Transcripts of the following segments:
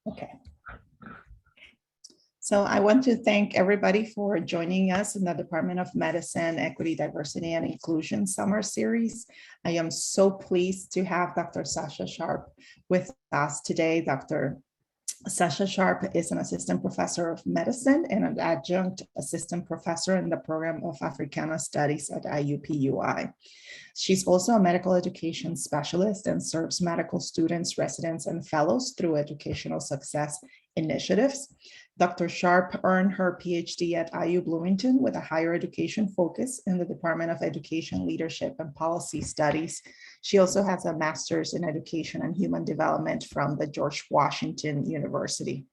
Okay. So I want to thank everybody for joining us in the Department of Medicine, Equity, Diversity, and Inclusion Summer Series. I am so pleased to have Dr. Sasha Sharp with us today. Dr. Sasha Sharp is an assistant professor of medicine and an adjunct assistant professor in the program of Africana Studies at IUPUI. She's also a medical education specialist and serves medical students, residents, and fellows through educational success initiatives. Dr. Sharp earned her PhD at IU Bloomington with a higher education focus in the Department of Education, Leadership, and Policy Studies. She also has a master's in education and human development from the George Washington University.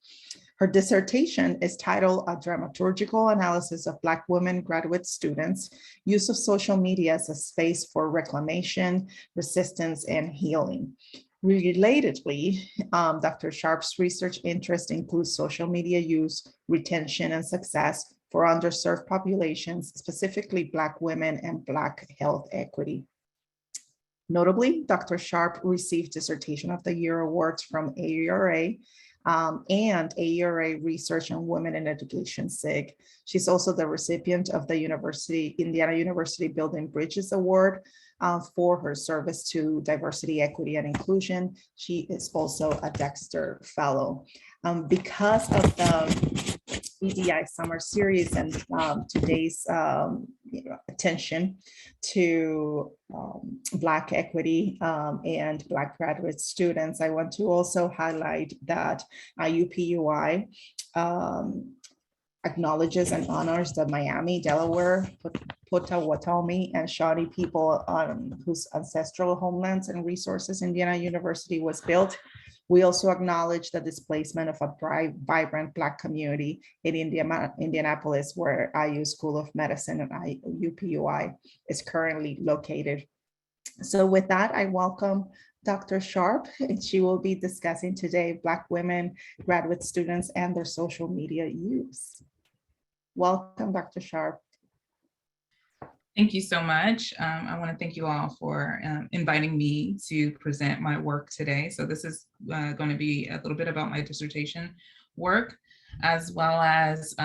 Her dissertation is titled A Dramaturgical Analysis of Black Women Graduate Students, Use of Social Media as a Space for Reclamation, Resistance, and Healing. Relatedly, Dr. Sharp's research interest includes social media use, retention, and success for underserved populations, specifically Black women and Black health equity. Notably, Dr. Sharp received Dissertation of the Year awards from AERA and AERA Research on Women in Education SIG. She's also the recipient of the Indiana University Building Bridges Award for her service to diversity, equity, and inclusion. She is also a Dexter Fellow. Because of the EDI Summer Series and today's attention to Black equity and Black graduate students, I want to also highlight that IUPUI acknowledges and honors the Miami, Delaware, Potawatomi, and Shawnee people whose ancestral homelands and resources Indiana University was built. We also acknowledge the displacement of a vibrant Black community in Indianapolis, where IU School of Medicine and IUPUI is currently located. So with that, I welcome Dr. Sharp, and she will be discussing today Black women, graduate students, and their social media use. Welcome, Dr. Sharp. Thank you so much. I want to thank you all for inviting me to present my work today. So this is going to be a little bit about my dissertation work, as well as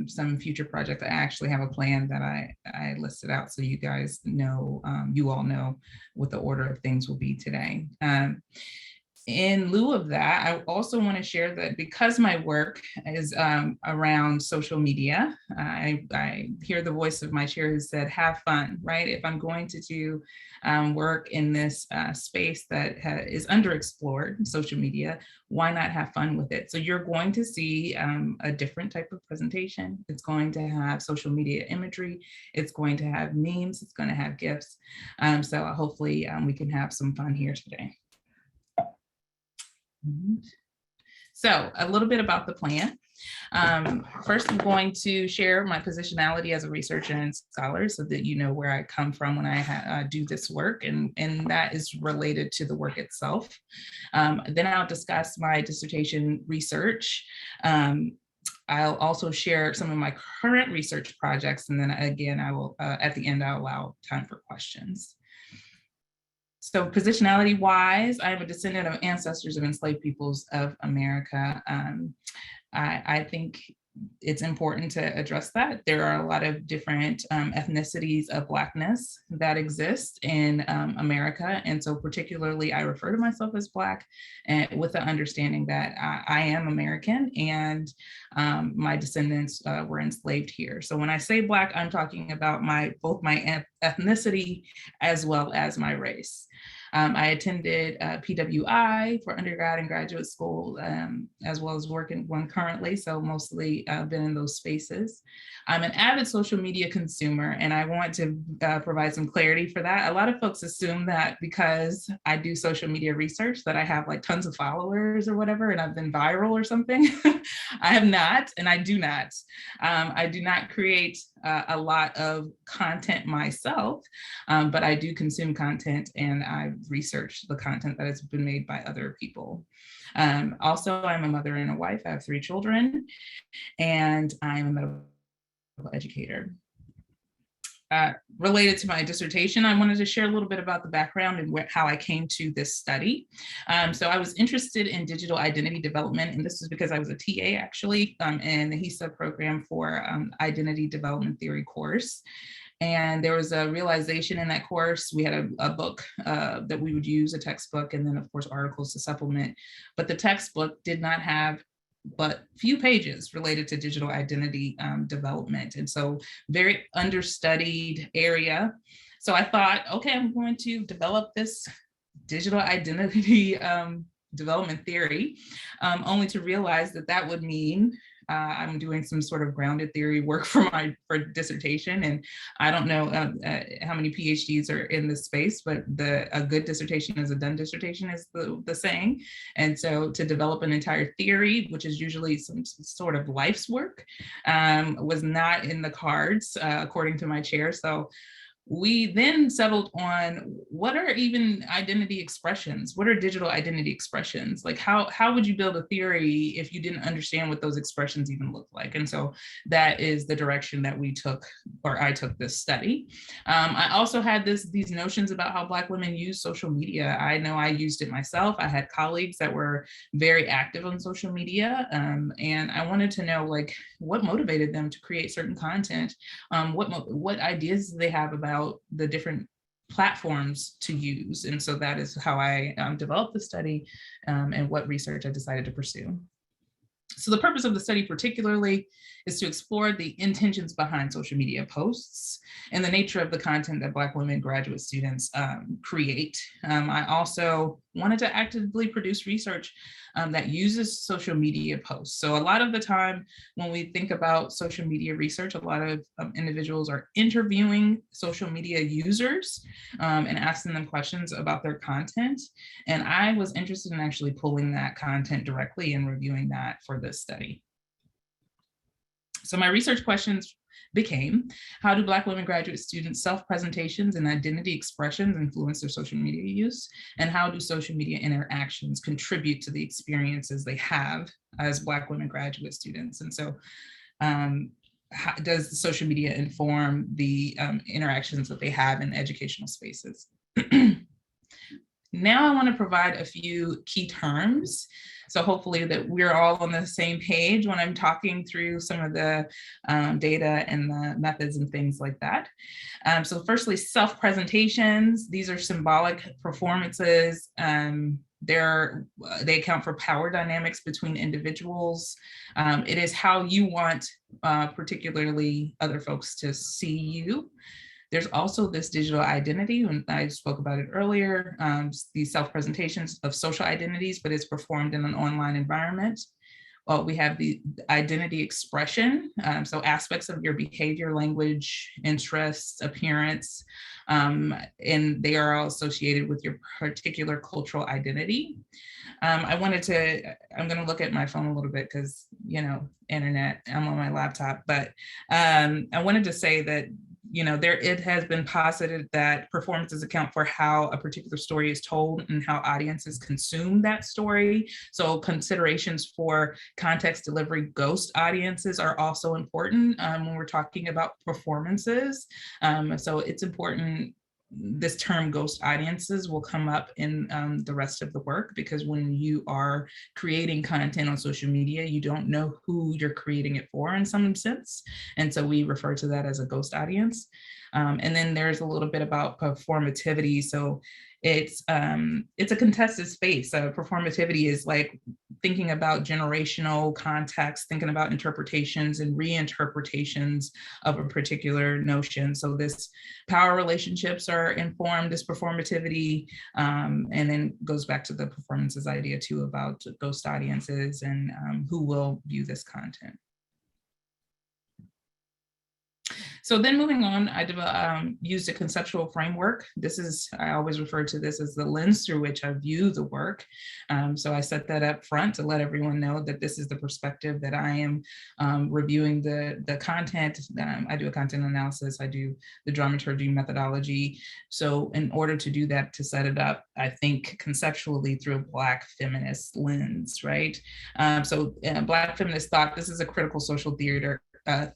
some future projects. I actually have a plan that I listed out so you guys know, you all know what the order of things will be today. In lieu of that, I also want to share that because my work is around social media, I hear the voice of my chair who said, have fun, right? If I'm going to do work in this space that is underexplored, social media, why not have fun with it? So you're going to see a different type of presentation. It's going to have social media imagery. It's going to have memes. It's going to have GIFs. So hopefully we can have some fun here today. So a little bit about the plan. First, I'm going to share my positionality as a researcher and scholar so that you know where I come from when I do this work, and that is related to the work itself. Then I'll discuss my dissertation research. I'll also share some of my current research projects, and then again, I will, at the end, I'll allow time for questions. So positionality wise, I am a descendant of ancestors of enslaved peoples of America. I think it's important to address that. There are a lot of different ethnicities of Blackness that exist in America. And so particularly, I refer to myself as Black, and with the understanding that I am American and my descendants were enslaved here. So when I say Black, I'm talking about both my ethnicity as well as my race. I attended PWI for undergrad and graduate school, as well as working one currently, so mostly been in those spaces. I'm an avid social media consumer, and I want to provide some clarity for that. A lot of folks assume that because I do social media research that I have like tons of followers or whatever, and I've been viral or something. I have not, and I do not. I do not create a lot of content myself, but I do consume content, and I research the content that has been made by other people. Also, I'm a mother and a wife. I have 3 children, and I'm a medical educator. Related to my dissertation, I wanted to share a little bit about the background and how I came to this study. So I was interested in digital identity development, and this is because I was a TA actually in the HESA program for identity development theory course. And there was a realization in that course. We had a book that we would use, a textbook, and then of course articles to supplement. But the textbook did not have but few pages related to digital identity development. And so very understudied area. So I thought, okay, I'm going to develop this digital identity development theory, only to realize that that would mean I'm doing some sort of grounded theory work for dissertation. And I don't know how many PhDs are in this space, but a good dissertation is a done dissertation is the saying. And so to develop an entire theory, which is usually some sort of life's work, was not in the cards, according to my chair. So we then settled on what are even identity expressions? What are digital identity expressions? Like how would you build a theory if you didn't understand what those expressions even look like? And so that is the direction that we took, or I took this study. I also had these notions about how Black women use social media. I know I used it myself. I had colleagues that were very active on social media. And I wanted to know like what motivated them to create certain content. What ideas do they have about the different platforms to use? And so that is how I developed the study and what research I decided to pursue. So the purpose of the study particularly is to explore the intentions behind social media posts and the nature of the content that Black women graduate students create. I also wanted to actively produce research that uses social media posts. So a lot of the time when we think about social media research, a lot of individuals are interviewing social media users and asking them questions about their content. And I was interested in actually pulling that content directly and reviewing that for this study. So my research questions became, how do Black women graduate students' self-presentations and identity expressions influence their social media use? And how do social media interactions contribute to the experiences they have as Black women graduate students? And so how does the social media inform the interactions that they have in educational spaces? Now I want to provide a few key terms. So hopefully that we're all on the same page when I'm talking through some of the data and the methods and things like that. So firstly, self-presentations. These are symbolic performances. They account for power dynamics between individuals. It is how you want particularly other folks to see you. There's also this digital identity, and I spoke about it earlier, these self-presentations of social identities, but it's performed in an online environment. Well, we have the identity expression, so aspects of your behavior, language, interests, appearance, and they are all associated with your particular cultural identity. I'm going to look at my phone a little bit because, internet, I'm on my laptop, but I wanted to say that it has been posited that performances account for how a particular story is told and how audiences consume that story. So considerations for context delivery ghost audiences are also important when we're talking about performances. So it's important. This term ghost audiences will come up in the rest of the work, because when you are creating content on social media, you don't know who you're creating it for in some sense. And so we refer to that as a ghost audience. And then there's a little bit about performativity. So it's a contested space. Performativity is like thinking about generational context, thinking about interpretations and reinterpretations of a particular notion. So this power relationships are informed, this performativity, and then goes back to the performances idea too about ghost audiences and who will view this content. So then moving on, I used a conceptual framework. I always refer to this as the lens through which I view the work. So I set that up front to let everyone know that this is the perspective that I am reviewing the content. I do a content analysis, I do the dramaturgy methodology. So in order to do that, to set it up, I think conceptually through a Black feminist lens, right? So Black feminist thought, this is a critical social theater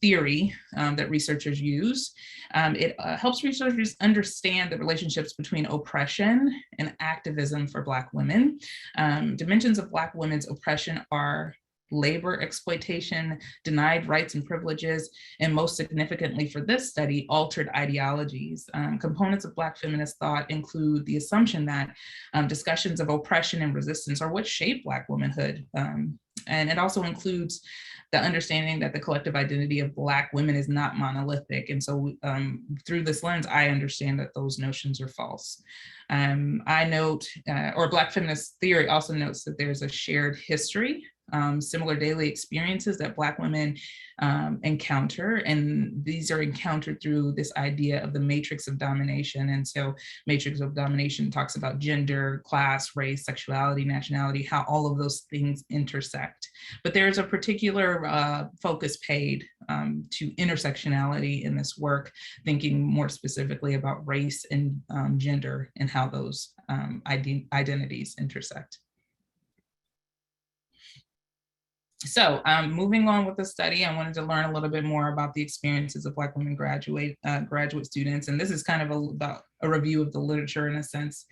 theory that researchers use. It helps researchers understand the relationships between oppression and activism for Black women. Dimensions of Black women's oppression are labor exploitation, denied rights and privileges, and most significantly for this study, altered ideologies. Components of Black feminist thought include the assumption that discussions of oppression and resistance are what shape Black womanhood. And it also includes the understanding that the collective identity of Black women is not monolithic. And so through this lens, I understand that those notions are false. I note, or Black feminist theory also notes that there's a shared history, similar daily experiences that Black women encounter, and these are encountered through this idea of the matrix of domination. And so matrix of domination talks about gender, class, race, sexuality, nationality, how all of those things intersect. But there's a particular focus paid to intersectionality in this work, thinking more specifically about race and gender and how those identities intersect. So moving on with the study, I wanted to learn a little bit more about the experiences of Black women graduate students. And this is kind of about a review of the literature in a sense.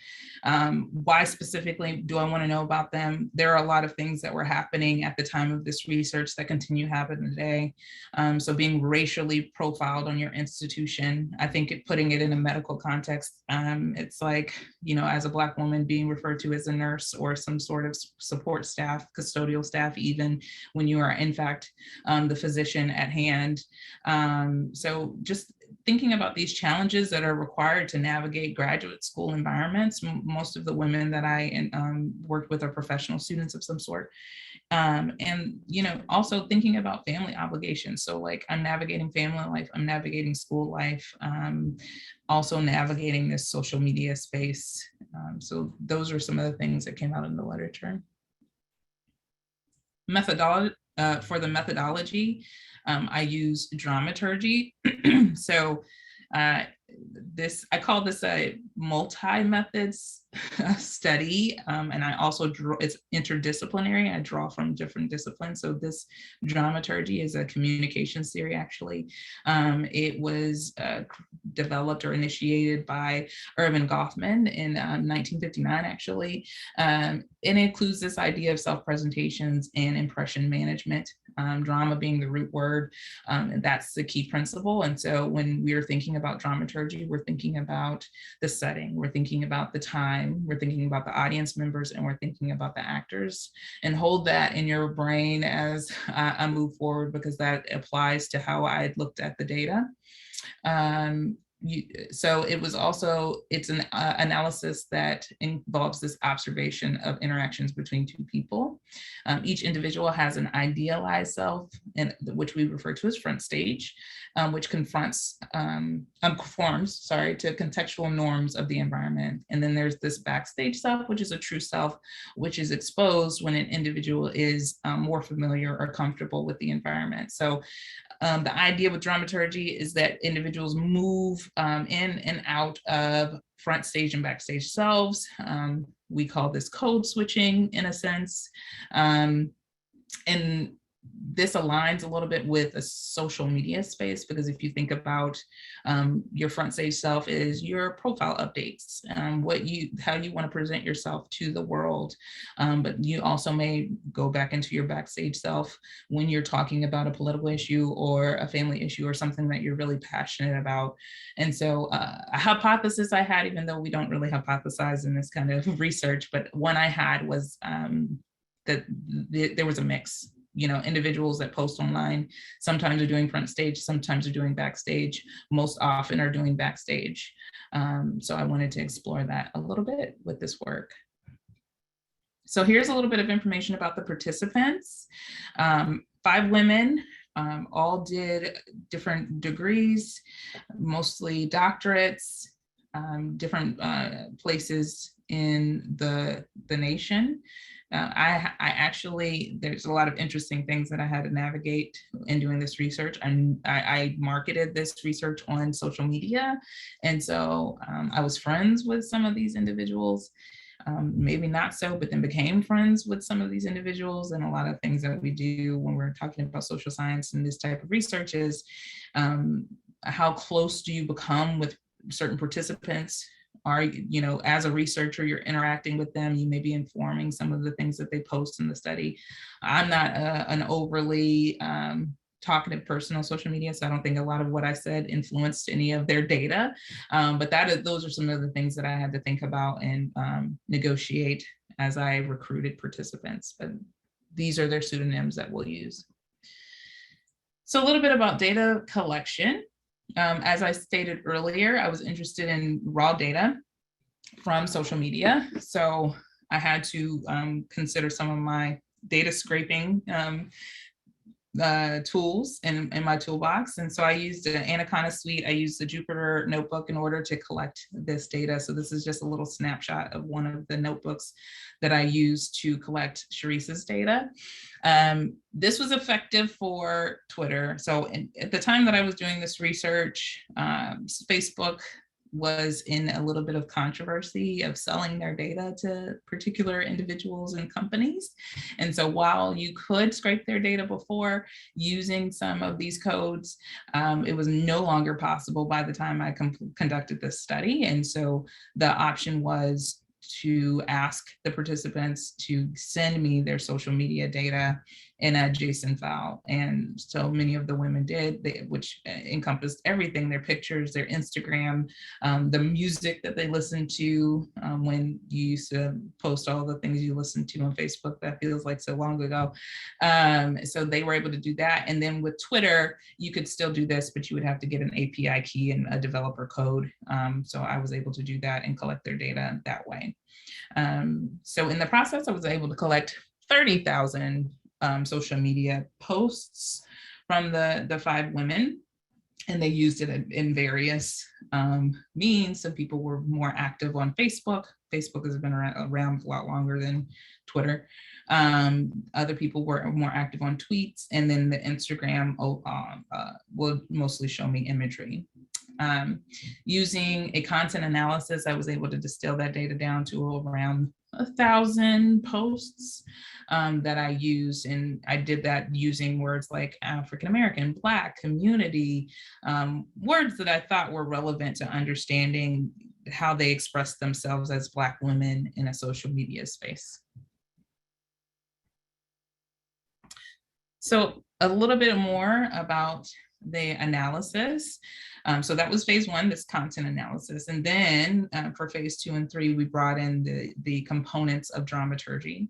Why specifically do I want to know about them? There are a lot of things that were happening at the time of this research that continue happening today. So being racially profiled on your institution, I think putting it in a medical context, it's like, you know, as a Black woman being referred to as a nurse or some sort of support staff, custodial staff, even when you are in fact the physician at hand. So just thinking about these challenges that are required to navigate graduate school environments. Most of the women that I worked with are professional students of some sort. And, you know, also thinking about family obligations. So like I'm navigating family life, I'm navigating school life, also navigating this social media space. So those are some of the things that came out in the literature. Methodology, for the methodology, I use dramaturgy. So I call this a multi-methods study, and I also draw, it's interdisciplinary. I draw from different disciplines. So this dramaturgy is a communications theory, actually. It was developed or initiated by Irving Goffman in 1959, actually. And it includes this idea of self-presentations and impression management, drama being the root word, and that's the key principle. And so when we're thinking about dramaturgy, we're thinking about the setting, we're thinking about the time, we're thinking about the audience members, and we're thinking about the actors. And hold that in your brain as I move forward, because that applies to how I looked at the data. So it was also, it's an analysis that involves this observation of interactions between two people. Each individual has an idealized self, and which we refer to as front stage, which conforms to contextual norms of the environment. And then there's this backstage self, which is a true self, which is exposed when an individual is more familiar or comfortable with the environment. So the idea with dramaturgy is that individuals move in and out of front stage and backstage selves. We call this code switching in a sense. And this aligns a little bit with a social media space, because if you think about your front stage self is your profile updates, how you want to present yourself to the world. But you also may go back into your backstage self when you're talking about a political issue or a family issue or something that you're really passionate about. And so a hypothesis I had, even though we don't really hypothesize in this kind of research, but one I had was that there was a mix. You know, individuals that post online sometimes are doing front stage, sometimes are doing backstage, most often are doing backstage. So I wanted to explore that a little bit with this work. So here's a little bit of information about the participants. 5 women, all did different degrees, mostly doctorates, different places in the nation. I actually, there's a lot of interesting things that I had to navigate in doing this research. And I marketed this research on social media. And so I was friends with some of these individuals. maybe not so, but then became friends with some of these individuals. And a lot of things that we do when we're talking about social science and this type of research is how close do you become with certain participants? Are, you know, as a researcher, you're interacting with them, you may be informing some of the things that they post in the study. I'm not an overly talkative person on social media, so I don't think a lot of what I said influenced any of their data, but those are some of the things that I had to think about and negotiate as I recruited participants. But these are their pseudonyms that we'll use. So a little bit about data collection. As I stated earlier, I was interested in raw data from social media. So I had to consider some of my data scraping tools in my toolbox. And so I used an Anaconda suite. I used the Jupyter notebook in order to collect this data. So this is just a little snapshot of one of the notebooks that I used to collect Sharice's data. This was effective for Twitter. So at the time that I was doing this research, Facebook was in a little bit of controversy of selling their data to particular individuals and companies. And so while you could scrape their data before using some of these codes, it was no longer possible by the time I conducted this study. And so the option was to ask the participants to send me their social media data in a JSON file. And so many of the women did, which encompassed everything, their pictures, their Instagram, the music that they listened to when you used to post all the things you listened to on Facebook. That feels like so long ago. So they were able to do that. And then with Twitter, you could still do this, but you would have to get an API key and a developer code. So I was able to do that and collect their data that way. So in the process, I was able to collect 30,000 social media posts from the 5 women, and they used it in various means. Some people were more active on Facebook. Facebook has been around a lot longer than Twitter. Other people were more active on tweets, and then the Instagram will mostly show me imagery. Using a content analysis, I was able to distill that data down to around 1,000 posts that I used. And I did that using words like African-American, Black, community, words that I thought were relevant to understanding how they express themselves as Black women in a social media space. So a little bit more about the analysis. So that was phase 1, this content analysis. And then for phase 2 and 3, we brought in the components of dramaturgy.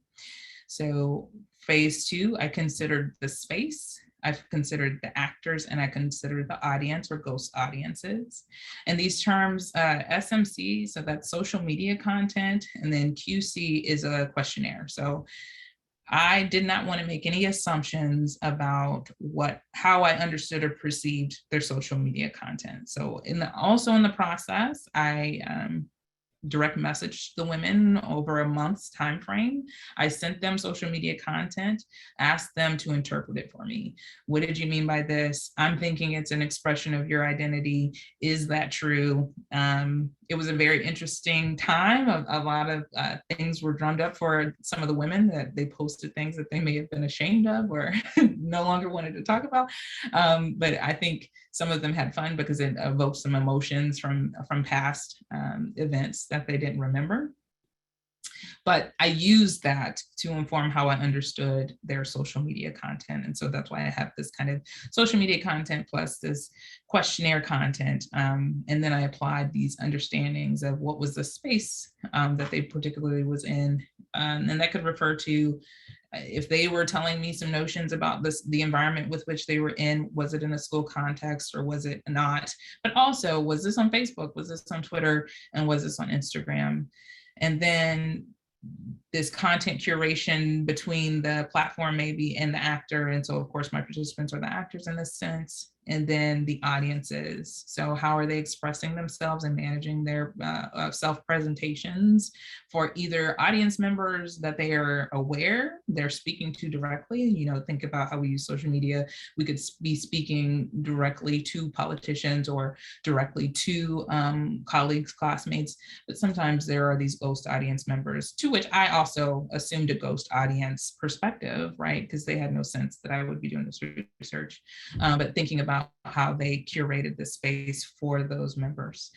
So phase 2, I considered the space, I've considered the actors, and I considered the audience or ghost audiences. And these terms, SMC, so that's social media content, and then QC is a questionnaire. So I did not want to make any assumptions about how I understood or perceived their social media content. So also in the process, I direct messaged the women over a month's time frame. I sent them social media content, asked them to interpret it for me. What did you mean by this? I'm thinking it's an expression of your identity. Is that true? It was a very interesting time. A lot of things were drummed up for some of the women, that they posted things that they may have been ashamed of or no longer wanted to talk about. But I think some of them had fun because it evoked some emotions from past events that they didn't remember. But I used that to inform how I understood their social media content. And so that's why I have this kind of social media content plus this questionnaire content. And then I applied these understandings of what was the space that they particularly was in. And that could refer to if they were telling me some notions about the environment with which they were in, was it in a school context or was it not? But also, was this on Facebook? Was this on Twitter? And was this on Instagram? And then this content curation between the platform maybe and the actor. And so of course my participants are the actors in this sense, and then the audiences. So how are they expressing themselves and managing their self-presentations for either audience members that they are aware they're speaking to directly. You know, think about how we use social media. We could be speaking directly to politicians or directly to colleagues, classmates, but sometimes there are these ghost audience members, to which I also assumed a ghost audience perspective, right? Because they had no sense that I would be doing this research, but thinking about how they curated the space for those members.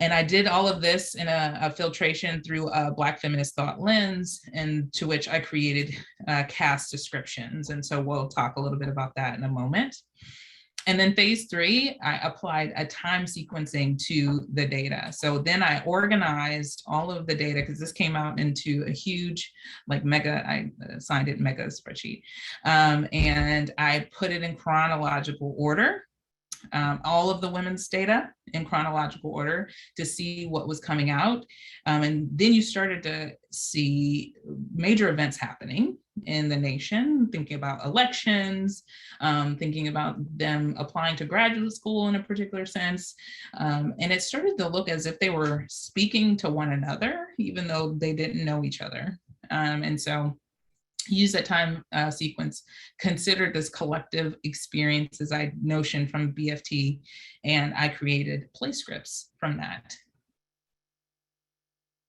And I did all of this in a filtration through a Black feminist thought lens, and to which I created cast descriptions. And so we'll talk a little bit about that in a moment. And then phase 3, I applied a time sequencing to the data. So then I organized all of the data, because this came out into a huge, like mega, I assigned it mega spreadsheet. And I put it in chronological order. All of the women's data in chronological order to see what was coming out. And then you started to see major events happening in the nation, thinking about elections, thinking about them applying to graduate school in a particular sense. And it started to look as if they were speaking to one another, even though they didn't know each other. And so use that time sequence, consider this collective experiences notion from BFT, and I created play scripts from that.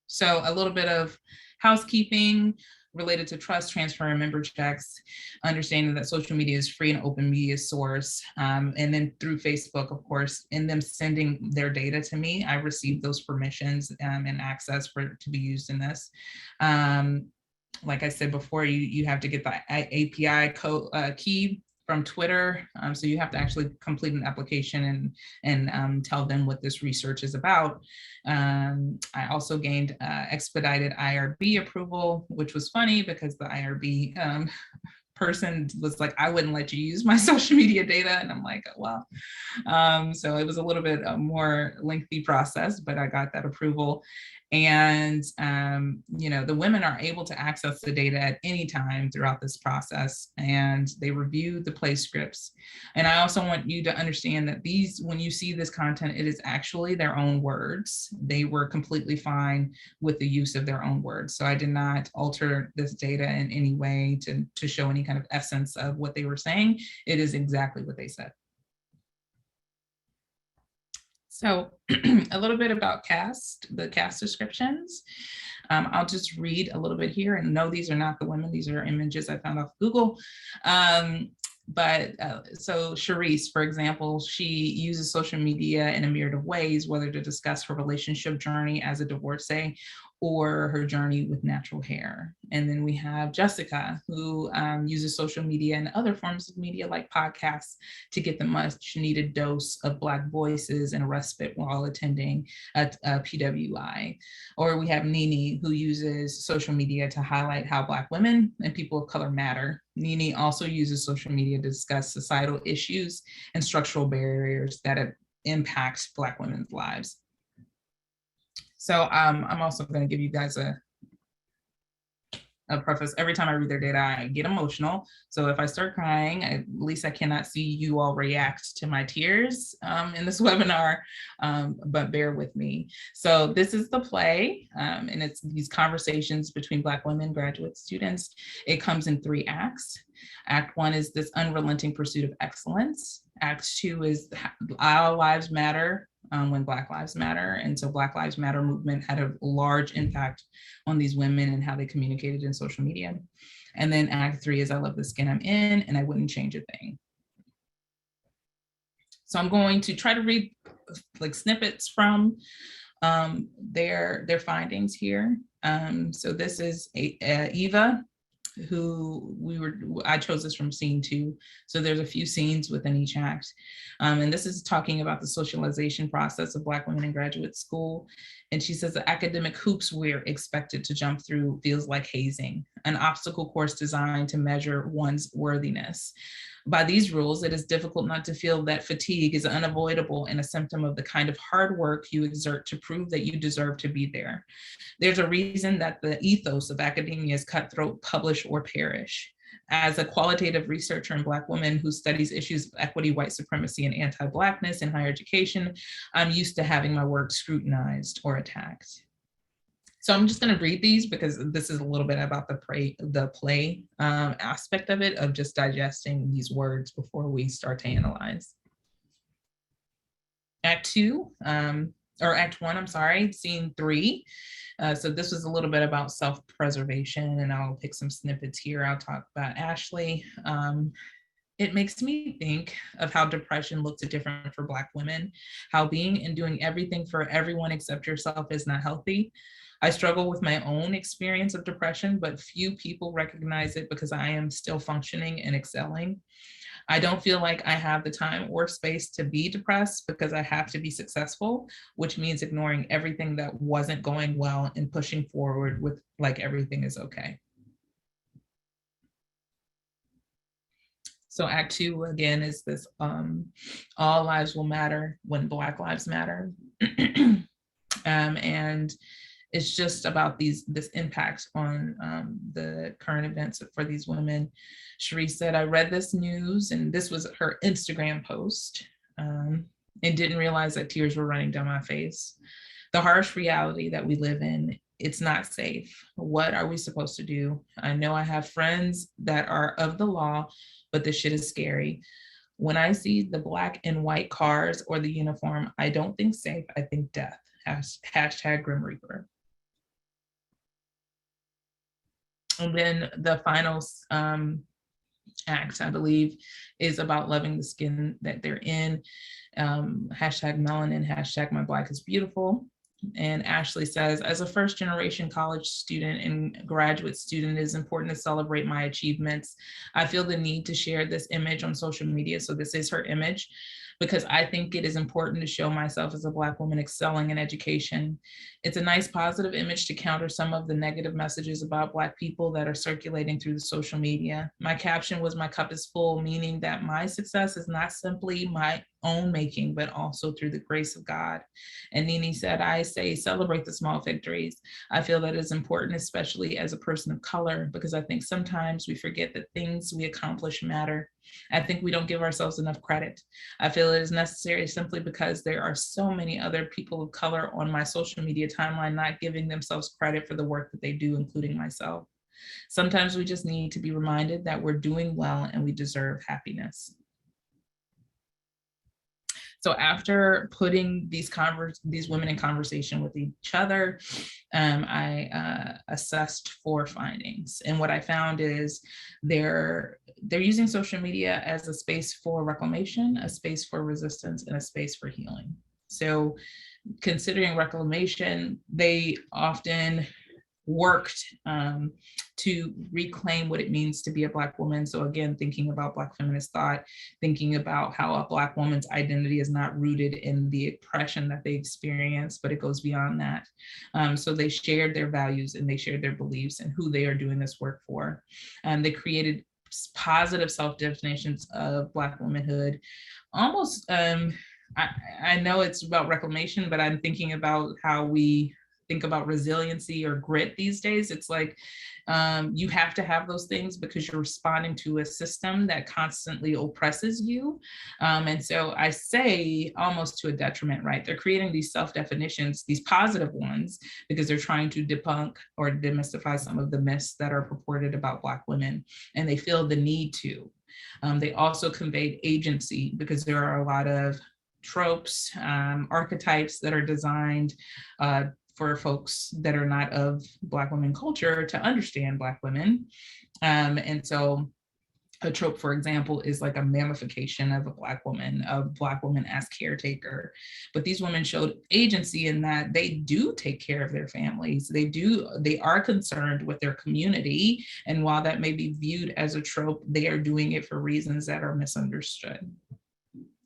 So a little bit of housekeeping related to trust transfer and member checks, understanding that social media is free and open media source. And then through Facebook, of course, in them sending their data to me, I received those permissions and access for it to be used in this. Like I said before, you have to get the API key from Twitter. So you have to actually complete an application and tell them what this research is about. I also gained expedited IRB approval, which was funny because the IRB person was like, I wouldn't let you use my social media data. And I'm like, well, so it was a little bit more lengthy process, but I got that approval. And, you know, the women are able to access the data at any time throughout this process, and they review the play scripts. And I also want you to understand that these, when you see this content, it is actually their own words. They were completely fine with the use of their own words. So I did not alter this data in any way to show any kind of essence of what they were saying. It is exactly what they said. So a little bit about the cast descriptions. I'll just read a little bit here, and no, these are not the women, these are images I found off Google. So Charisse, for example, she uses social media in a myriad of ways, whether to discuss her relationship journey as a divorcee or her journey with natural hair. And then we have Jessica, who uses social media and other forms of media like podcasts to get the much needed dose of Black voices and a respite while attending a PWI. Or we have Nini, who uses social media to highlight how Black women and people of color matter. Nini also uses social media to discuss societal issues and structural barriers that impact Black women's lives. So I'm also going to give you guys a preface. Every time I read their data, I get emotional. So if I start crying, at least I cannot see you all react to my tears in this webinar, but bear with me. So this is the play, and it's these conversations between Black women, graduate students. It comes in 3 acts. Act 1 is this unrelenting pursuit of excellence. Act 2 is Our Lives Matter, when Black Lives Matter. And so Black Lives Matter movement had a large impact on these women and how they communicated in social media. And then Act 3 is I love the skin I'm in and I wouldn't change a thing. So I'm going to try to read like snippets from their findings here. So this is Eva. I chose this from scene 2. So there's a few scenes within each act. And this is talking about the socialization process of Black women in graduate school. And she says the academic hoops we're expected to jump through feels like hazing, an obstacle course designed to measure one's worthiness. By these rules, it is difficult not to feel that fatigue is unavoidable and a symptom of the kind of hard work you exert to prove that you deserve to be there. There's a reason that the ethos of academia is cutthroat, publish or perish. As a qualitative researcher and Black woman who studies issues of equity, white supremacy, and anti-Blackness in higher education, I'm used to having my work scrutinized or attacked. So I'm just going to read these because this is a little bit about the play aspect of it, of just digesting these words before we start to analyze. Act 1, I'm sorry, scene 3. So this was a little bit about self-preservation, and I'll pick some snippets here. I'll talk about Ashley. It makes me think of how depression looks different for Black women, how being and doing everything for everyone except yourself is not healthy. I struggle with my own experience of depression, but few people recognize it because I am still functioning and excelling. I don't feel like I have the time or space to be depressed because I have to be successful, which means ignoring everything that wasn't going well and pushing forward with like everything is okay. So Act 2, again, is this all lives will matter when Black lives matter. And it's just about this impact on the current events for these women. Cherie said, I read this news, and this was her Instagram post, and didn't realize that tears were running down my face. The harsh reality that we live in, it's not safe. What are we supposed to do? I know I have friends that are of the law, but this shit is scary. When I see the Black and white cars or the uniform, I don't think safe, I think death. Hashtag Grim Reaper. And then the final act, I believe, is about loving the skin that they're in. Hashtag melanin, hashtag my Black is beautiful. And Ashley says, as a first generation college student and graduate student, it is important to celebrate my achievements. I feel the need to share this image on social media. So this is her image, because I think it is important to show myself as a Black woman excelling in education. It's a nice positive image to counter some of the negative messages about Black people that are circulating through the social media. My caption was, my cup is full, meaning that my success is not simply my own making, but also through the grace of God. And Nini said, I say, celebrate the small victories. I feel that is important, especially as a person of color, because I think sometimes we forget that things we accomplish matter. I think we don't give ourselves enough credit. I feel it is necessary simply because there are so many other people of color on my social media timeline not giving themselves credit for the work that they do, including myself. Sometimes we just need to be reminded that we're doing well and we deserve happiness. So after putting these women in conversation with each other, I assessed 4 findings. And what I found is they're using social media as a space for reclamation, a space for resistance, and a space for healing. So considering reclamation, they often worked to reclaim what it means to be a Black woman. So again, thinking about Black feminist thought, thinking about how a Black woman's identity is not rooted in the oppression that they experience, but it goes beyond that. So they shared their values and they shared their beliefs and who they are doing this work for. They created positive self-definitions of Black womanhood. Almost, I know it's about reclamation, but I'm thinking about how we think about resiliency or grit these days. It's like you have to have those things because you're responding to a system that constantly oppresses you. And so I say almost to a detriment, right? They're creating these self-definitions, these positive ones, because they're trying to debunk or demystify some of the myths that are purported about Black women, and they feel the need to. They also conveyed agency because there are a lot of tropes, archetypes that are designed for folks that are not of Black women culture to understand Black women. And so A trope, for example, is like a mammification of a Black woman as caretaker. But these women showed agency in that they do take care of their families. They are concerned with their community. And while that may be viewed as a trope, they are doing it for reasons that are misunderstood.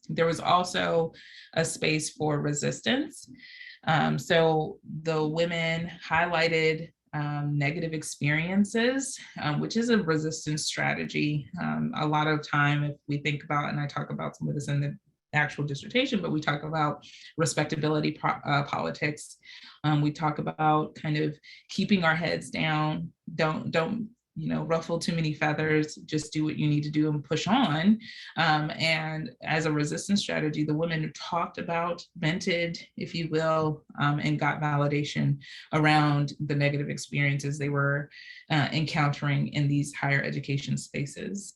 There was also a space for resistance. So the women highlighted negative experiences, which is a resistance strategy. A lot of time, if we think about, and I talk about some of this in the actual dissertation, but we talk about respectability politics. We talk about kind of keeping our heads down, don't ruffle too many feathers, just do what you need to do and push on. And as a resistance strategy, the women talked about, vented, if you will, and got validation around the negative experiences they were encountering in these higher education spaces.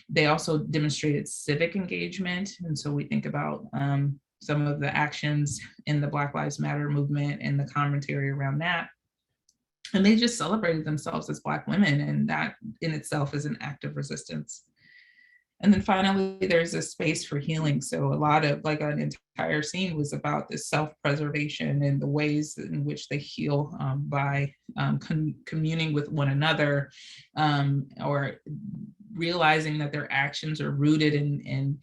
They also demonstrated civic engagement. And so we think about some of the actions in the Black Lives Matter movement and the commentary around that. And they just celebrated themselves as Black women, and that in itself is an act of resistance. And then finally, there's a space for healing. So a lot of, like, an entire scene was about this self-preservation and the ways in which they heal by communing with one another, or realizing that their actions are rooted in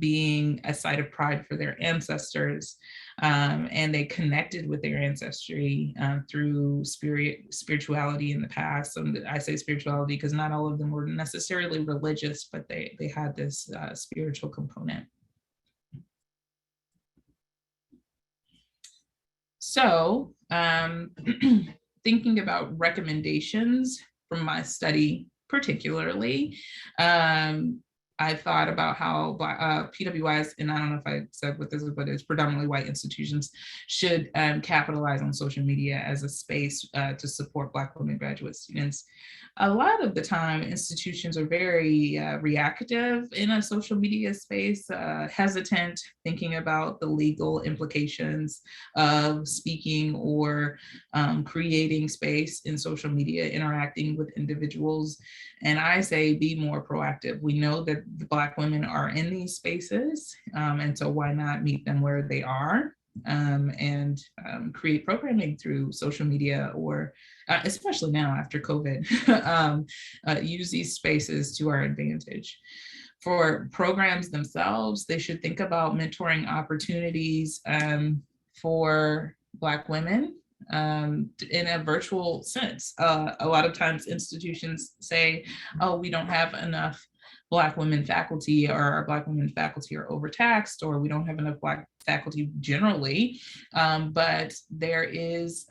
being a site of pride for their ancestors. And they connected with their ancestry through spirituality in the past. And I say spirituality because not all of them were necessarily religious, but they had this spiritual component. So thinking about recommendations from my study particularly, I thought about how PWIs, and I don't know if I said what this is, but it's predominantly white institutions, should capitalize on social media as a space to support Black women graduate students. A lot of the time, institutions are very reactive in a social media space, hesitant, thinking about the legal implications of speaking or creating space in social media, interacting with individuals. And I say be more proactive. We know that the Black women are in these spaces, and so why not meet them where they are, and create programming through social media, or especially now after COVID, use these spaces to our advantage. For programs themselves, they should think about mentoring opportunities for Black women in a virtual sense. A lot of times institutions say, oh, we don't have enough Black women faculty, or our Black women faculty are overtaxed, or we don't have enough Black faculty generally, but there is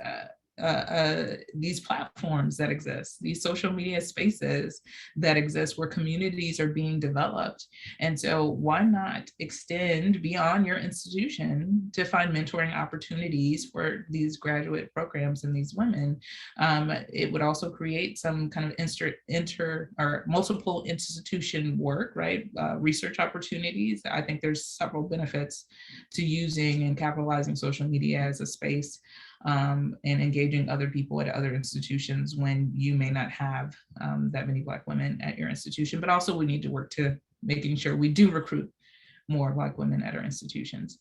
these platforms that exist, these social media spaces that exist where communities are being developed. And so why not extend beyond your institution to find mentoring opportunities for these graduate programs and these women? It would also create some kind of or multiple institution work, right? Research opportunities. I think there's several benefits to using and capitalizing social media as a space, and engaging other people at other institutions when you may not have that many Black women at your institution. But also we need to work to making sure we do recruit more Black women at our institutions.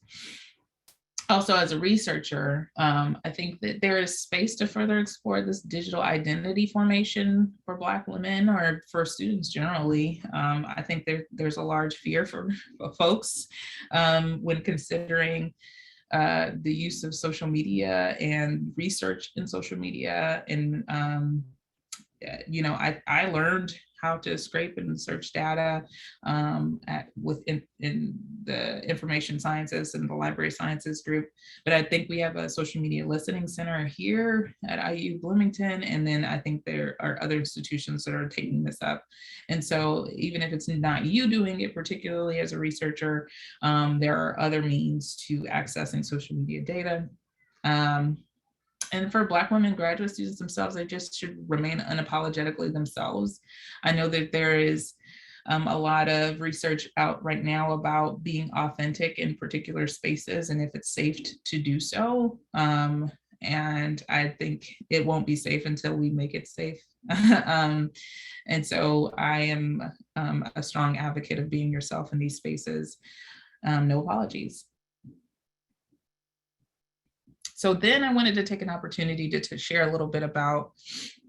Also, as a researcher, I think that there is space to further explore this digital identity formation for Black women, or for students generally. I think there's a large fear for folks when considering the use of social media and research in social media. And, I learned how to scrape and search data in the information sciences and the library sciences group. But I think we have a social media listening center here at IU Bloomington. And then I think there are other institutions that are taking this up. And so even if it's not you doing it particularly as a researcher, there are other means to accessing social media data. And for Black women graduate students themselves, they just should remain unapologetically themselves. I know that there is a lot of research out right now about being authentic in particular spaces and if it's safe to do so. And I think it won't be safe until we make it safe And so I am a strong advocate of being yourself in these spaces. No apologies. So then I wanted to take an opportunity to share a little bit about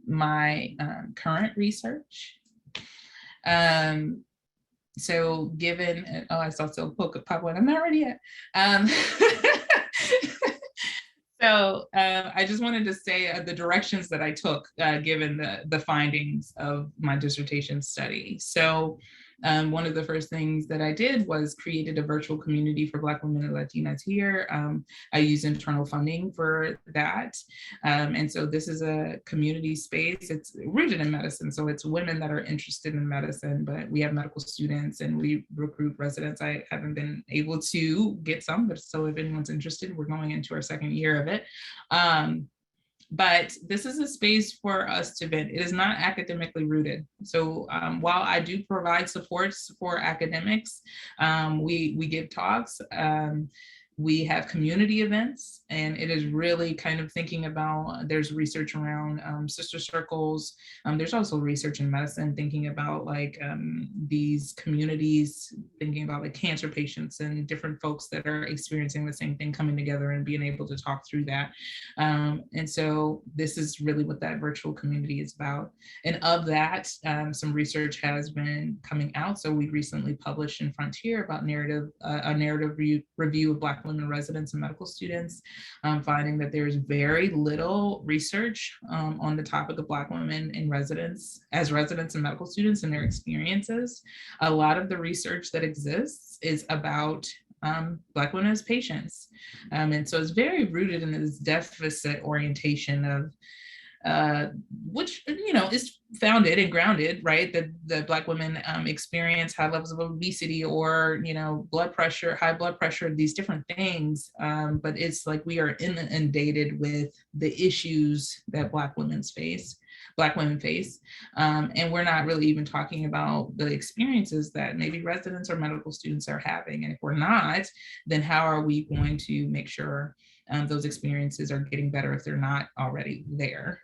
my current research. So given, oh, I saw Silk Book pop one, I'm not ready yet. So I just wanted to say the directions that I took given the findings of my dissertation study. So one of the first things that I did was created a virtual community for Black women and Latinas here. I use internal funding for that. And so this is a community space. It's rooted in medicine. So it's women that are interested in medicine, but we have medical students and we recruit residents. I haven't been able to get some, but so if anyone's interested, we're going into our second year of it. But this is a space for us to vent. It is not academically rooted. So while I do provide supports for academics, we give talks, we have community events, and it is really kind of thinking about, there's research around sister circles. There's also research in medicine thinking about like these communities, thinking about like cancer patients and different folks that are experiencing the same thing coming together and being able to talk through that. And so this is really what that virtual community is about. And of that, some research has been coming out. So we recently published in Frontier about a narrative review of Black women residents and medical students, finding that there's very little research on the topic of Black women in residents and medical students and their experiences. A lot of the research that exists is about Black women as patients. And so it's very rooted in this deficit orientation of which, you know, is founded and grounded, right? That the Black women experience high levels of obesity or, you know, blood pressure, high blood pressure, these different things. But it's like we are inundated with the issues that Black women face. And we're not really even talking about the experiences that maybe residents or medical students are having. And if we're not, then how are we going to make sure those experiences are getting better if they're not already there?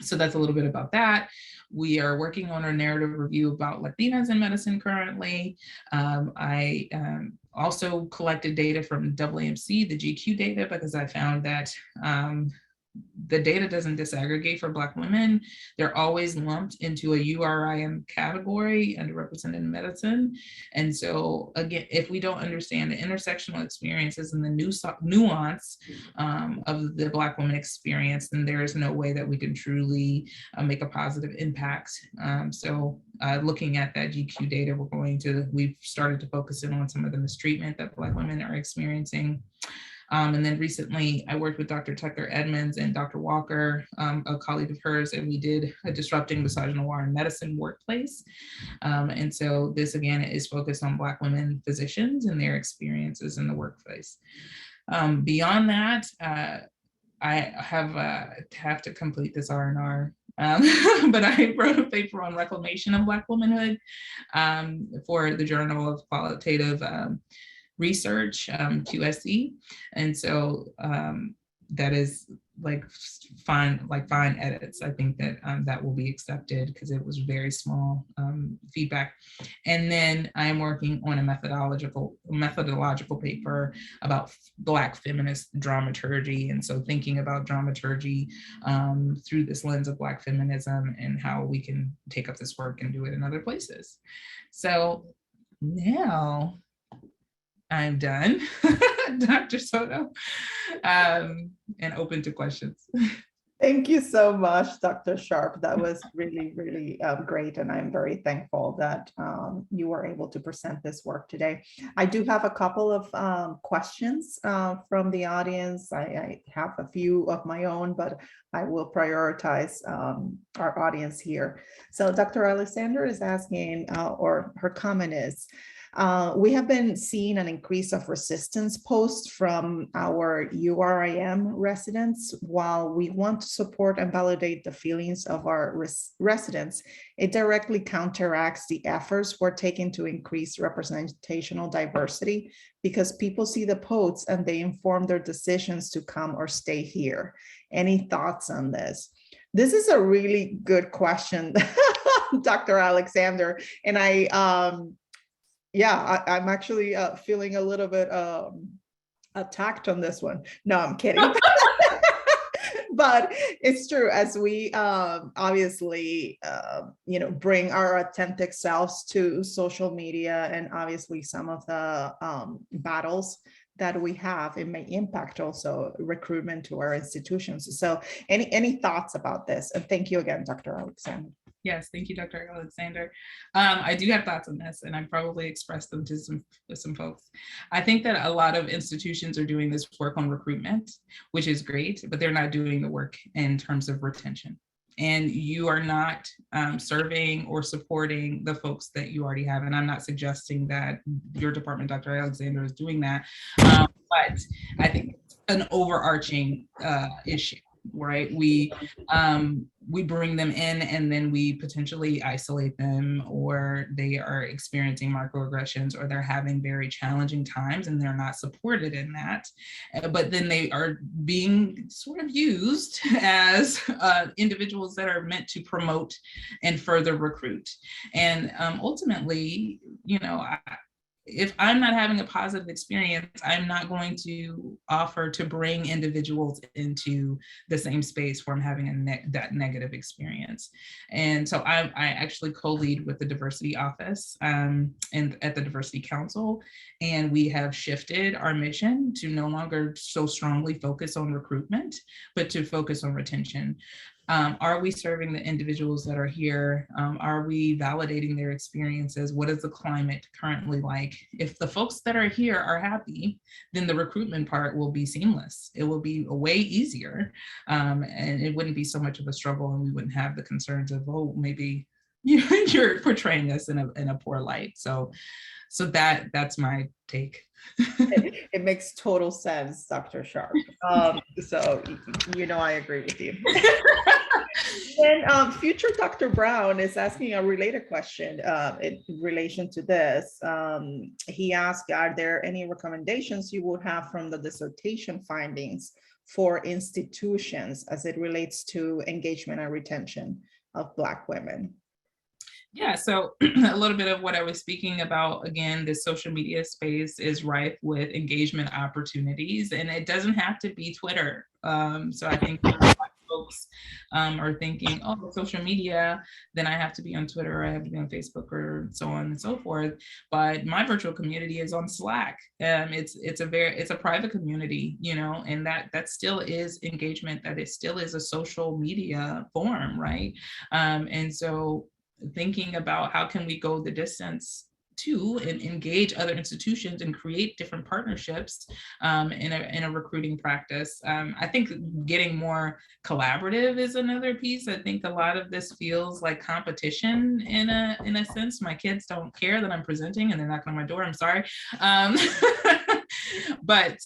So that's a little bit about that. We are working on a narrative review about Latinas in medicine currently. I also collected data from AAMC, the GQ data, because I found that the data doesn't disaggregate for Black women. They're always lumped into a URIM category, underrepresented in medicine. And so again, if we don't understand the intersectional experiences and the nuance of the Black woman experience, then there is no way that we can truly make a positive impact. So looking at that GQ data, we've started to focus in on some of the mistreatment that Black women are experiencing. And then recently I worked with Dr. Tucker Edmonds and Dr. Walker, a colleague of hers, and we did a Disrupting Misogynoir in Medicine workplace. And so this again is focused on Black women physicians and their experiences in the workplace. Beyond that, I have to complete this R&R. But I wrote a paper on Reclamation of Black Womanhood for the Journal of Qualitative Research, QSE. And so that is like fine edits. I think that that will be accepted because it was very small feedback. And then I'm working on a methodological paper about Black feminist dramaturgy. And so thinking about dramaturgy through this lens of Black feminism and how we can take up this work and do it in other places. So now I'm done, Dr. Soto, and open to questions. Thank you so much, Dr. Sharp. That was really, really great. And I'm very thankful that you were able to present this work today. I do have a couple of questions from the audience. I have a few of my own, but I will prioritize our audience here. So Dr. Alexander is asking, or her comment is, we have been seeing an increase of resistance posts from our URIM residents. While we want to support and validate the feelings of our residents, it directly counteracts the efforts we're taking to increase representational diversity because people see the posts and they inform their decisions to come or stay here. Any thoughts on this? This is a really good question, Dr. Alexander. And I'm actually feeling a little bit attacked on this one. No, I'm kidding. But it's true, as we obviously bring our authentic selves to social media, and obviously some of the battles that we have, it may impact also recruitment to our institutions. So any thoughts about this? And thank you again, Dr. Alexander. Yes, thank you, Dr. Alexander. I do have thoughts on this, and I probably expressed them to some folks. I think that a lot of institutions are doing this work on recruitment, which is great, but they're not doing the work in terms of retention. And you are not serving or supporting the folks that you already have. And I'm not suggesting that your department, Dr. Alexander, is doing that, but I think it's an overarching issue. Right, we bring them in and then we potentially isolate them, or they are experiencing microaggressions, or they're having very challenging times and they're not supported in that. But then they are being sort of used as individuals that are meant to promote and further recruit. And ultimately, if I'm not having a positive experience, I'm not going to offer to bring individuals into the same space where I'm having that negative experience. And so I actually co-lead with the diversity office and at the Diversity Council. And we have shifted our mission to no longer so strongly focus on recruitment, but to focus on retention. Are we serving the individuals that are here? Are we validating their experiences? What is the climate currently like? If the folks that are here are happy, then the recruitment part will be seamless. It will be way easier, and it wouldn't be so much of a struggle, and we wouldn't have the concerns of, oh, maybe you're portraying us in a poor light. So that's my take. It makes total sense, Dr. Sharp. So I agree with you. And future Dr. Brown is asking a related question in relation to this. He asked, are there any recommendations you would have from the dissertation findings for institutions as it relates to engagement and retention of Black women? Yeah, so a little bit of what I was speaking about, again, the social media space is rife with engagement opportunities, and it doesn't have to be Twitter. So I think folks are thinking, oh, social media, then I have to be on Twitter, or I have to be on Facebook, or so on and so forth. But my virtual community is on Slack. It's a private community, and that still is engagement, that it still is a social media form, right? And so thinking about how can we go the distance to and engage other institutions and create different partnerships in a recruiting practice. I think getting more collaborative is another piece. I think a lot of this feels like competition in a sense. My kids don't care that I'm presenting and they're knocking on my door. I'm sorry. But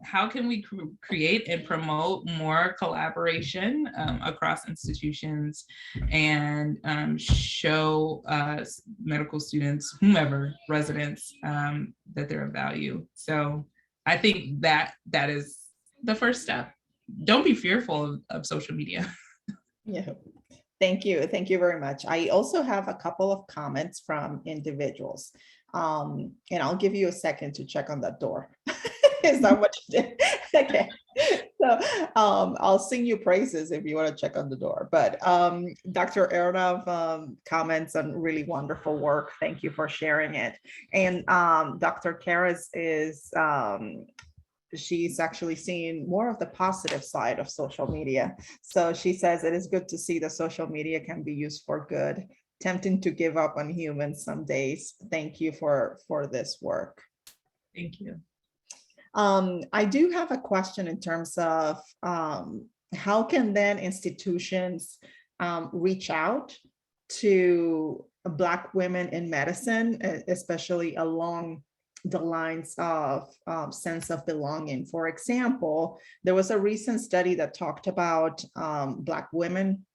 how can we create and promote more collaboration across institutions and show medical students, whomever, residents, that they're of value? So I think that is the first step. Don't be fearful of social media. Yeah. Thank you. Thank you very much. I also have a couple of comments from individuals. And I'll give you a second to check on that door. Is that what you did? Okay. So I'll sing you praises if you want to check on the door. But Dr. Aronov comments on really wonderful work. Thank you for sharing it. And Dr. Karas is she's actually seeing more of the positive side of social media. So she says it is good to see that social media can be used for good. Tempting to give up on humans some days. Thank you for this work. Thank you. I do have a question in terms of how can then institutions reach out to Black women in medicine, especially along the lines of sense of belonging. For example, there was a recent study that talked about Black women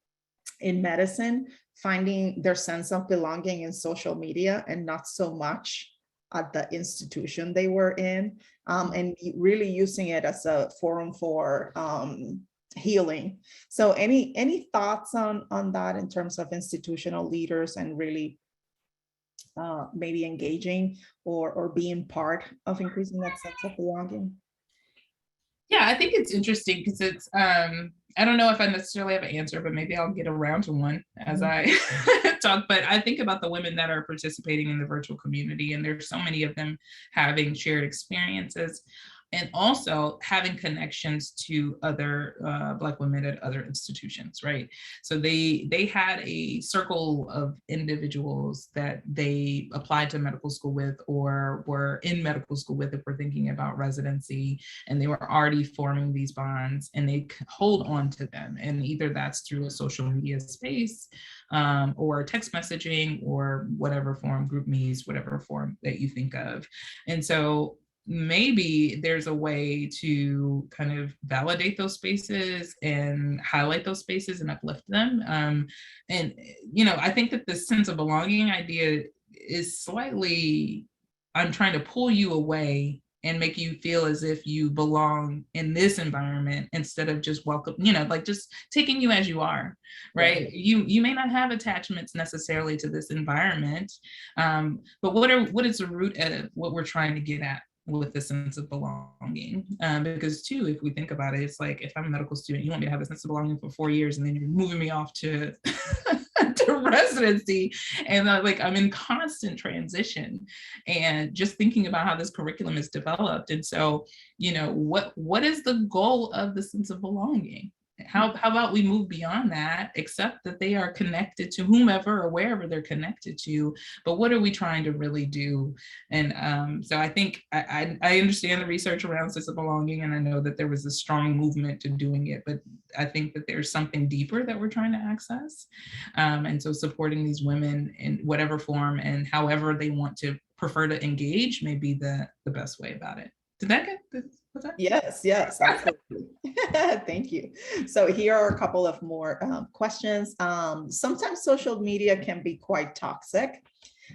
in medicine finding their sense of belonging in social media and not so much at the institution they were in, and really using it as a forum for healing. So any thoughts on that in terms of institutional leaders and really maybe engaging or being part of increasing that sense of belonging? Yeah, I think it's interesting because it's, I don't know if I necessarily have an answer, but maybe I'll get around to one as I talk. But I think about the women that are participating in the virtual community, and there's so many of them having shared experiences and also having connections to other Black women at other institutions, right? So they had a circle of individuals that they applied to medical school with or were in medical school with if we're thinking about residency, and they were already forming these bonds, and they hold on to them. And either that's through a social media space or text messaging or whatever form, group me's, whatever form that you think of. And so maybe there's a way to kind of validate those spaces and highlight those spaces and uplift them. And, you know, I think that the sense of belonging idea is slightly, I'm trying to pull you away and make you feel as if you belong in this environment instead of just welcome, you know, like just taking you as you are, right? Yeah. You may not have attachments necessarily to this environment, but what is the root of what we're trying to get at with the sense of belonging? Because too, if we think about it, it's like if I'm a medical student, you want me to have a sense of belonging for 4 years, and then you're moving me off to to residency, and like I'm in constant transition, and just thinking about how this curriculum is developed. And so, you know, what is the goal of the sense of belonging? How about we move beyond that, accept that they are connected to whomever or wherever they're connected to, but what are we trying to really do? And so I think I understand the research around sense of belonging, and I know that there was a strong movement to doing it, but I think that there's something deeper that we're trying to access. And so supporting these women in whatever form and however they want to prefer to engage may be the best way about it. Did that get this? Yes, absolutely. Thank you. So here are a couple of more questions. Sometimes social media can be quite toxic.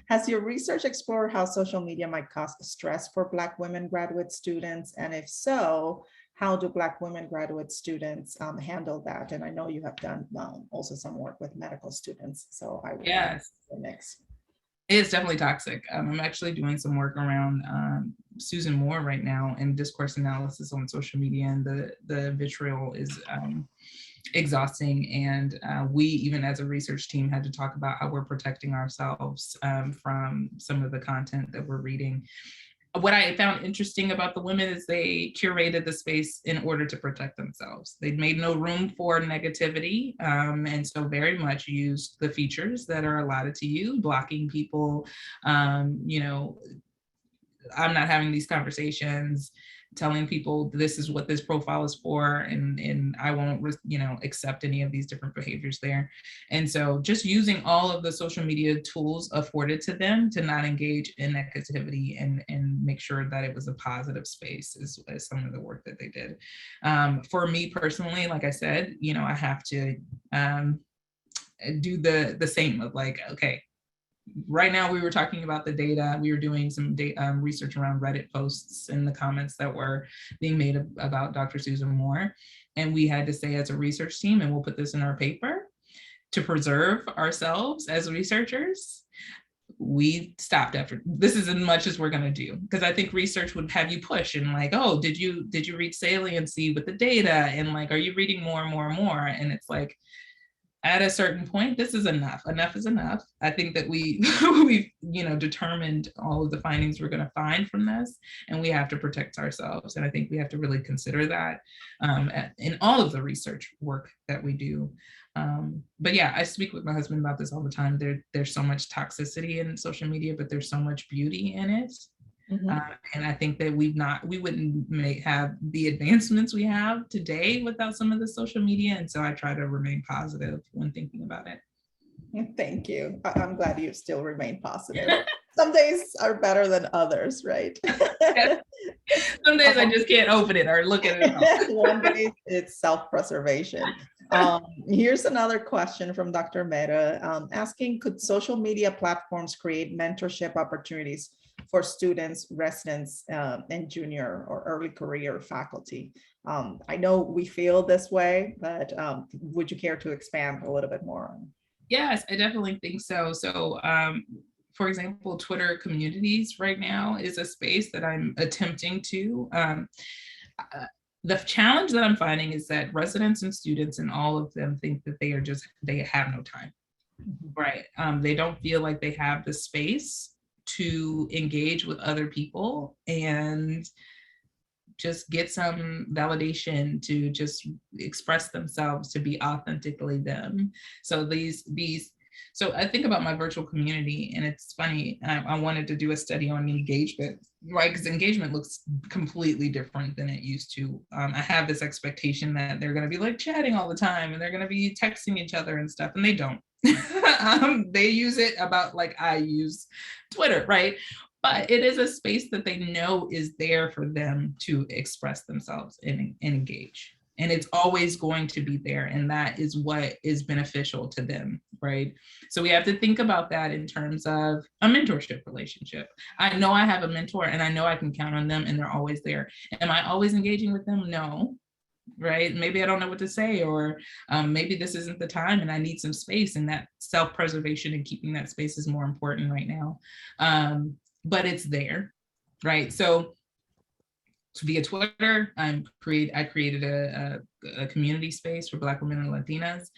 Has your research explored how social media might cause stress for Black women graduate students? And if so, how do Black women graduate students handle that? And I know you have done also some work with medical students. So I will yes. The next. It's definitely toxic. I'm actually doing some work around Susan Moore right now in discourse analysis on social media, and the vitriol is exhausting. And we, even as a research team, had to talk about how we're protecting ourselves from some of the content that we're reading. What I found interesting about the women is they curated the space in order to protect themselves. They made no room for negativity, and so very much used the features that are allotted to you, blocking people, you know, I'm not having these conversations, telling people this is what this profile is for, and I won't, you know, accept any of these different behaviors there. And so just using all of the social media tools afforded to them to not engage in negativity and make sure that it was a positive space is some of the work that they did. For me personally, like I said, you know, I have to do the same of like, okay, right now we were talking about the data. We were doing some research around Reddit posts and the comments that were being made about Dr. Susan Moore. And we had to say as a research team, and we'll put this in our paper, to preserve ourselves as researchers, we stopped after this is as much as we're going to do, because I think research would have you push and like, oh, did you read saliency with the data, and like, are you reading more and more and more? And it's like, at a certain point, this is enough. Enough is enough. I think that we've you know, determined all of the findings we're going to find from this, and we have to protect ourselves. And I think we have to really consider that in all of the research work that we do. But yeah, I speak with my husband about this all the time. There's so much toxicity in social media, but there's so much beauty in it. Mm-hmm. And I think that we wouldn't have the advancements we have today without some of the social media. And so I try to remain positive when thinking about it. Thank you. I'm glad you still remain positive. Some days are better than others, right? Some days I just can't open it or look at it. One day it's self-preservation. Here's another question from Dr. Mehta asking, could social media platforms create mentorship opportunities for students, residents, and junior or early career faculty. I know we feel this way, but would you care to expand a little bit more on? Yes, I definitely think so. So, for example, Twitter communities right now is a space that I'm attempting to. The challenge that I'm finding is that residents and students and all of them think that they have no time, right? They don't feel like they have the space to engage with other people and just get some validation to just express themselves, to be authentically them. So so I think about my virtual community, and it's funny, I wanted to do a study on engagement, right? Because engagement looks completely different than it used to. I have this expectation that they're going to be like chatting all the time and they're going to be texting each other and stuff, and they don't. They use it about like I use Twitter, right? But it is a space that they know is there for them to express themselves and engage. And it's always going to be there. And that is what is beneficial to them, right? So we have to think about that in terms of a mentorship relationship. I know I have a mentor and I know I can count on them and they're always there. Am I always engaging with them? No. Right? Maybe I don't know what to say, or maybe this isn't the time and I need some space, and that self-preservation and keeping that space is more important right now. But it's there, right? So via Twitter, I created a community space for Black women and Latinas.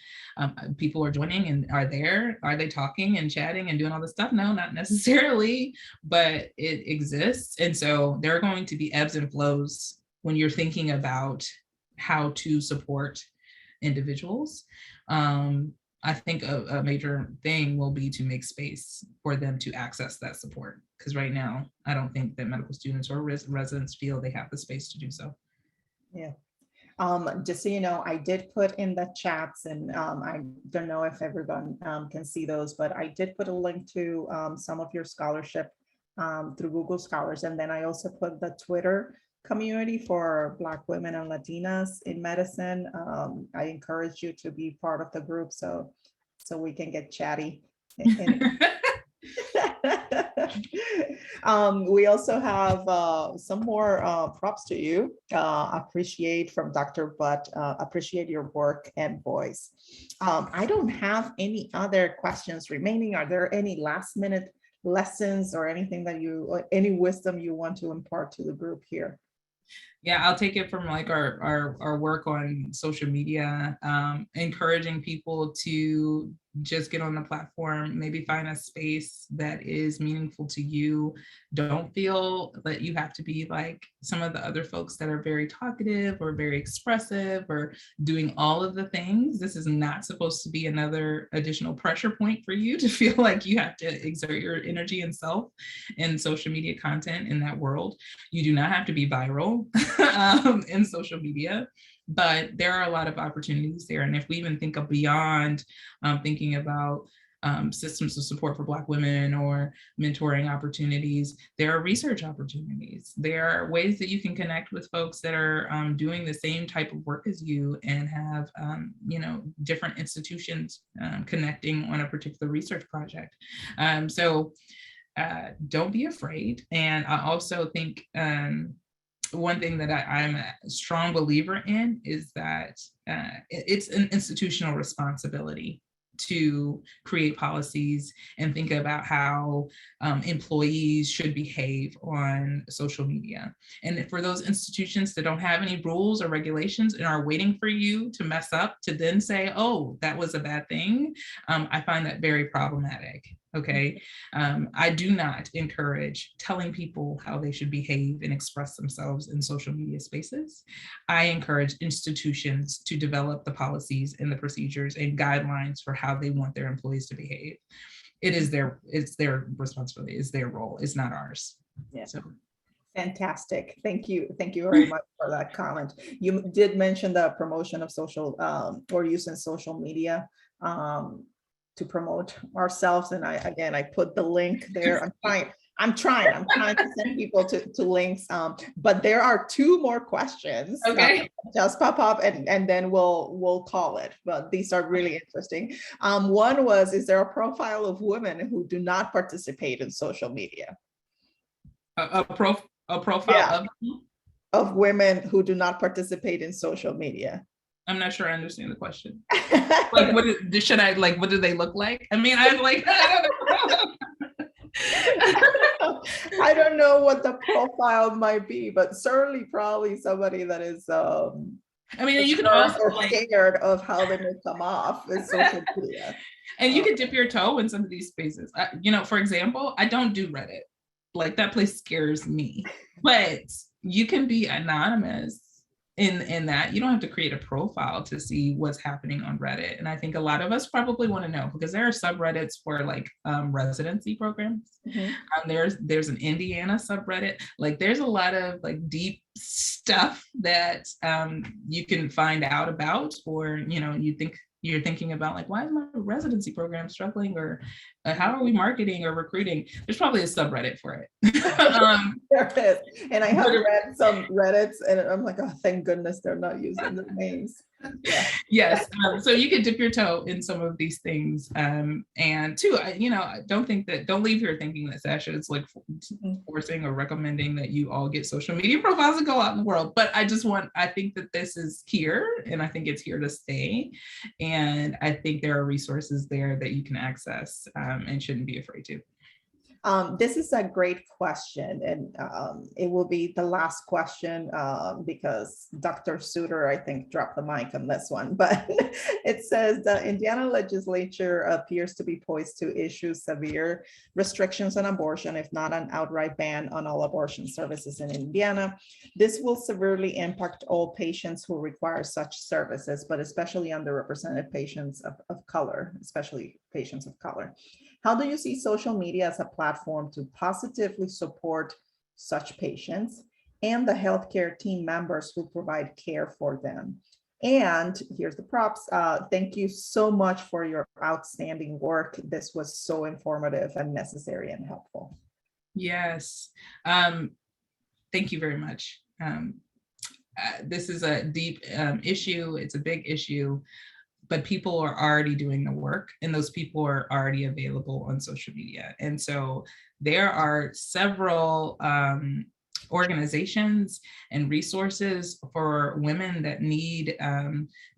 People are joining and are there. Are they talking and chatting and doing all this stuff? No, not necessarily, but it exists. And so there are going to be ebbs and flows when you're thinking about how to support individuals. I think a major thing will be to make space for them to access that support. Because right now, I don't think that medical students or residents feel they have the space to do so. Yeah. Just so you know, I did put in the chats, and I don't know if everyone can see those, but I did put a link to some of your scholarship through Google Scholars. And then I also put the Twitter community for Black women and Latinas in medicine. I encourage you to be part of the group so we can get chatty. We also have some more props to you. Appreciate from Dr. Butt, appreciate your work and voice. I don't have any other questions remaining. Are there any last minute lessons or anything that any wisdom you want to impart to the group here? Yeah, I'll take it from like our work on social media, encouraging people to just get on the platform, maybe find a space that is meaningful to you. Don't feel that you have to be like some of the other folks that are very talkative or very expressive or doing all of the things. This is not supposed to be another additional pressure point for you to feel like you have to exert your energy and self in social media content in that world. You do not have to be viral in social media, but there are a lot of opportunities there. And if we even think of beyond thinking about systems of support for Black women or mentoring opportunities, there are research opportunities. There are ways that you can connect with folks that are doing the same type of work as you and have, different institutions connecting on a particular research project. So don't be afraid. And I also think one thing that I'm a strong believer in is that it's an institutional responsibility to create policies and think about how employees should behave on social media. And for those institutions that don't have any rules or regulations and are waiting for you to mess up to then say, oh, that was a bad thing, I find that very problematic. Okay. I do not encourage telling people how they should behave and express themselves in social media spaces. I encourage institutions to develop the policies and the procedures and guidelines for how they want their employees to behave. It's their responsibility, it's their role, it's not ours. Yeah. So. Fantastic. Thank you. Thank you very much for that comment. You did mention the promotion of social or using social media to promote ourselves. And I put the link there. I'm trying to send people to links. But there are two more questions. Okay. Just pop up and then we'll call it. But these are really interesting. One was, is there a profile of women who do not participate in social media? A profile Yeah, of. of women who do not participate in social media. I'm not sure I understand the question. I Like, should I like? What do they look like? I mean, I'm like, I don't know. don't know what the profile might be, but certainly probably somebody that is I mean, you can concerned also or like, scared of how they may come off in social media. and you can dip your toe in some of these spaces. You know, for example, I don't do Reddit. Like that place scares me. But you can be anonymous in that. You don't have to create a profile to see what's happening on Reddit. And I think a lot of us probably want to know, because there are subreddits for like residency programs. There's an Indiana subreddit. Like there's a lot of like deep stuff that you can find out about, or you know, you're thinking about like, why is my residency program struggling, or how are we marketing or recruiting? There's probably a subreddit for it. There is. And I have read some Reddits and I'm like, oh, thank goodness they're not using their names. Yeah. Yes. So you can dip your toe in some of these things. And two, don't leave here thinking that Sasha is like forcing or recommending that you all get social media profiles and go out in the world. But I think that this is here, and I think it's here to stay. And I think there are resources there that you can access and shouldn't be afraid to. This is a great question, and it will be the last question because Dr. Suter, I think, dropped the mic on this one. But it says the Indiana legislature appears to be poised to issue severe restrictions on abortion, if not an outright ban on all abortion services in Indiana. This will severely impact all patients who require such services, but especially underrepresented patients of color, especially patients of color. How do you see social media as a platform to positively support such patients and the healthcare team members who provide care for them? And here's the props. Thank you so much for your outstanding work. This was so informative and necessary and helpful. Yes. Thank you very much. This is a deep issue. It's a big issue. But people are already doing the work, and those people are already available on social media. And so there are several organizations and resources for women that need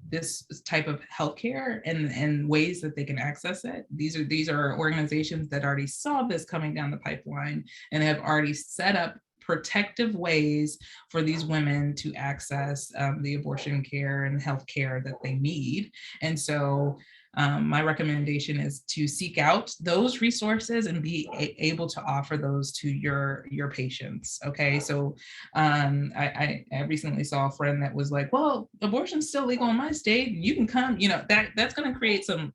this type of healthcare and ways that they can access it. These are organizations that already saw this coming down the pipeline and have already set up protective ways for these women to access the abortion care and health care that they need. And so my recommendation is to seek out those resources and be able to offer those to your patients. Okay, so I recently saw a friend that was like, well, abortion's still legal in my state, you can come, that's going to create some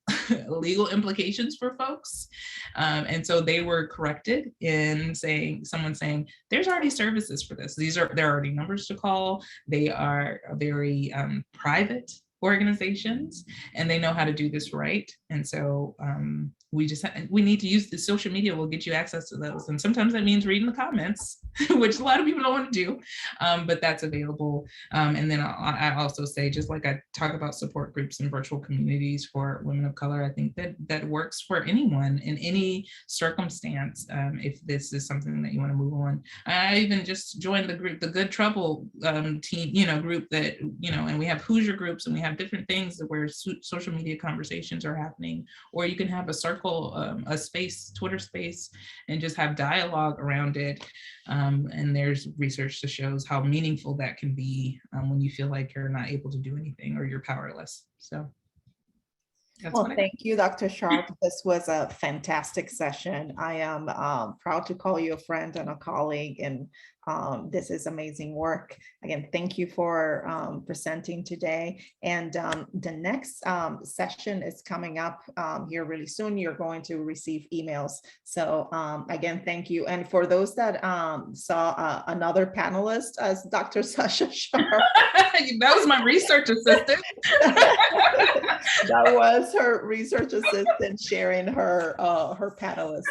legal implications for folks. And so they were corrected in someone saying, there's already services for this. There are already numbers to call. They are very private organizations, and they know how to do this right. And so we need to use the social media will get you access to those. And sometimes that means reading the comments, which a lot of people don't want to do, but that's available. And then I also say, just like I talk about support groups and virtual communities for women of color, I think that works for anyone in any circumstance. If this is something that you want to move on, I even just joined the group, the Good Trouble team, group that, and we have Hoosier groups, and we have different things where social media conversations are happening, or you can have a circle, a space, Twitter space, and just have dialogue around it. And there's research that shows how meaningful that can be when you feel like you're not able to do anything or you're powerless. So. Well, thank you, Dr. Sharp. This was a fantastic session. I am proud to call you a friend and a colleague, and this is amazing work. Again, thank you for presenting today. And the next session is coming up here really soon. You're going to receive emails. So again, thank you. And for those that saw another panelist as Dr. Sasha Sharp. That was my research assistant. That was her research assistant sharing her panelist.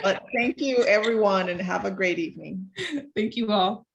But thank you, everyone, and have a great evening. Thank you all.